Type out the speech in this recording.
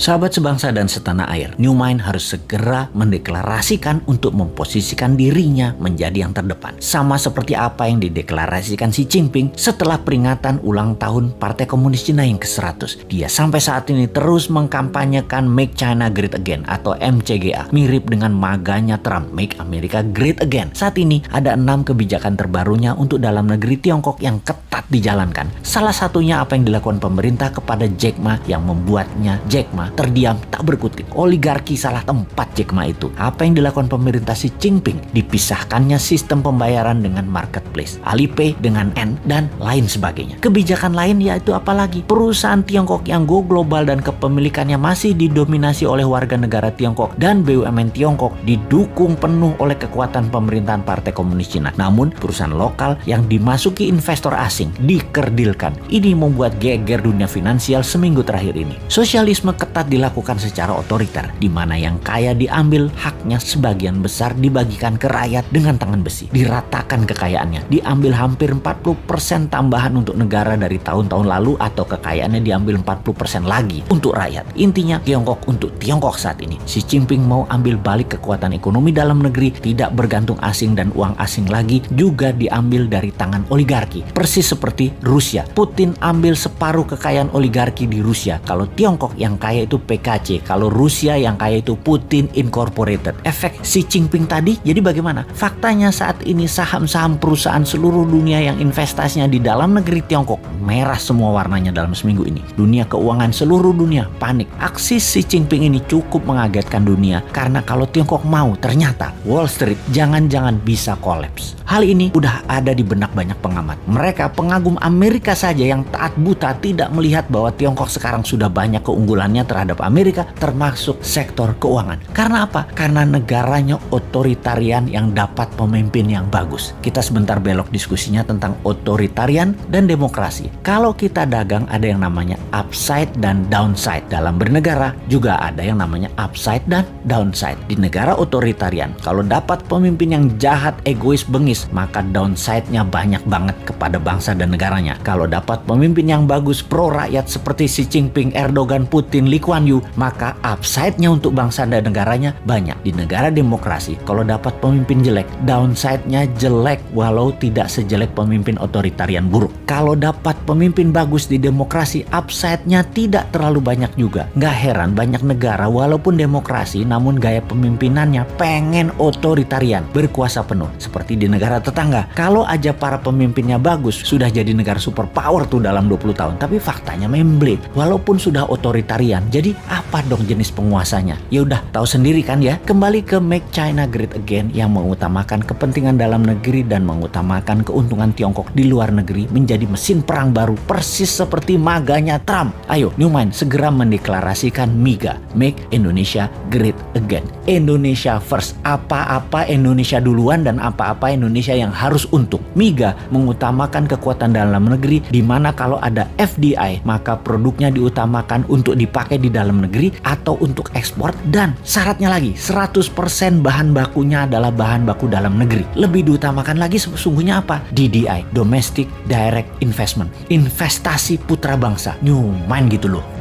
Sahabat sebangsa dan setanah air, New Mind harus segera mendeklarasikan untuk memposisikan dirinya menjadi yang terdepan. Sama seperti apa yang dideklarasikan Xi Jinping setelah peringatan ulang tahun Partai Komunis Cina yang ke-100. Dia sampai saat ini terus mengkampanyekan Make China Great Again atau MCGA, mirip dengan maganya Trump, Make America Great Again. Saat ini ada 6 kebijakan terbarunya untuk dalam negeri Tiongkok yang ketat dijalankan. Salah satunya apa yang dilakukan pemerintah kepada Jack Ma yang membuatnya Jack Ma terdiam tak berkutik. Oligarki salah tempat Jack Ma itu. Apa yang dilakukan pemerintah Xi Jinping? Dipisahkannya sistem pembayaran dengan marketplace, Alipay dengan N dan lain sebagainya. Kebijakan lain yaitu apalagi? Perusahaan Tiongkok yang go global dan kepemilikannya masih didominasi oleh warga negara Tiongkok dan BUMN Tiongkok didukung penuh oleh kekuatan pemerintahan Partai Komunis Cina. Namun perusahaan lokal yang dimasuki investor asing dikerdilkan. Ini membuat geger dunia finansial seminggu terakhir ini. Sosialisme ketat dilakukan secara otoriter, di mana yang kaya diambil haknya, sebagian besar dibagikan ke rakyat dengan tangan besi. Diratakan kekayaannya, diambil hampir 40% tambahan untuk negara dari tahun-tahun lalu, atau kekayaannya diambil 40% lagi untuk rakyat. Intinya Tiongkok untuk Tiongkok saat ini. Xi Jinping mau ambil balik kekuatan ekonomi dalam negeri, tidak bergantung asing dan uang asing lagi, juga diambil dari tangan oligarki. Persis seperti Rusia. Putin ambil separuh kekayaan oligarki di Rusia. Kalau Tiongkok yang kaya itu PKC, kalau Rusia yang kaya itu Putin Incorporated. Efek Xi Jinping tadi jadi bagaimana? Faktanya saat ini saham-saham perusahaan seluruh dunia yang investasinya di dalam negeri Tiongkok merah semua warnanya dalam seminggu ini. Dunia keuangan seluruh dunia panik. Aksi Xi Jinping ini cukup mengagetkan dunia, karena kalau Tiongkok mau, ternyata Wall Street jangan-jangan bisa kolaps. Hal ini udah ada di benak banyak pengamat. Mereka pengagum Amerika saja yang taat buta tidak melihat bahwa Tiongkok sekarang sudah banyak keunggulannya terhadap Amerika, termasuk sektor keuangan. Karena apa? Karena negaranya otoritarian yang dapat pemimpin yang bagus. Kita sebentar belok diskusinya tentang otoritarian dan demokrasi. Kalau kita dagang ada yang namanya upside dan downside. Dalam bernegara juga ada yang namanya upside dan downside. Di negara otoritarian, kalau dapat pemimpin yang jahat, egois, bengis, maka downside-nya banyak banget kepada bangsa dan negaranya. Kalau dapat pemimpin yang bagus, pro rakyat seperti Xi Jinping, Erdogan, Putin, Lee Kuan Yew, maka upside-nya untuk bangsa dan negaranya banyak. Di negara demokrasi, kalau dapat pemimpin jelek, downside-nya jelek walau tidak sejelek pemimpin otoritarian buruk. Kalau dapat pemimpin bagus di demokrasi, upside-nya tidak terlalu banyak juga. Nggak heran banyak negara walaupun demokrasi namun gaya pemimpinannya pengen otoritarian, berkuasa penuh. Seperti di negara tetangga, kalau aja para pemimpinnya bagus, sudah jadi negara superpower tuh dalam 20 tahun. Tapi faktanya memblade, walaupun sudah otoritarian. Jadi apa dong jenis penguasanya? Ya udah tahu sendiri kan ya. Kembali ke Make China Great Again yang mengutamakan kepentingan dalam negeri dan mengutamakan keuntungan Tiongkok di luar negeri menjadi mesin perang baru, persis seperti maganya Trump. Ayo New Mind segera mendeklarasikan MIGA, Make Indonesia Great Again. Indonesia first. Apa-apa Indonesia duluan dan apa-apa Indonesia yang harus untung. MIGA mengutamakan kekuatan dalam negeri, di mana kalau ada FDI maka produknya diutamakan untuk dipakai di dalam negeri atau untuk ekspor, dan syaratnya lagi 100% bahan bakunya adalah bahan baku dalam negeri. Lebih diutamakan lagi sesungguhnya apa? DDI, Domestic Direct Investment, investasi putra bangsa. New Mind gitu loh.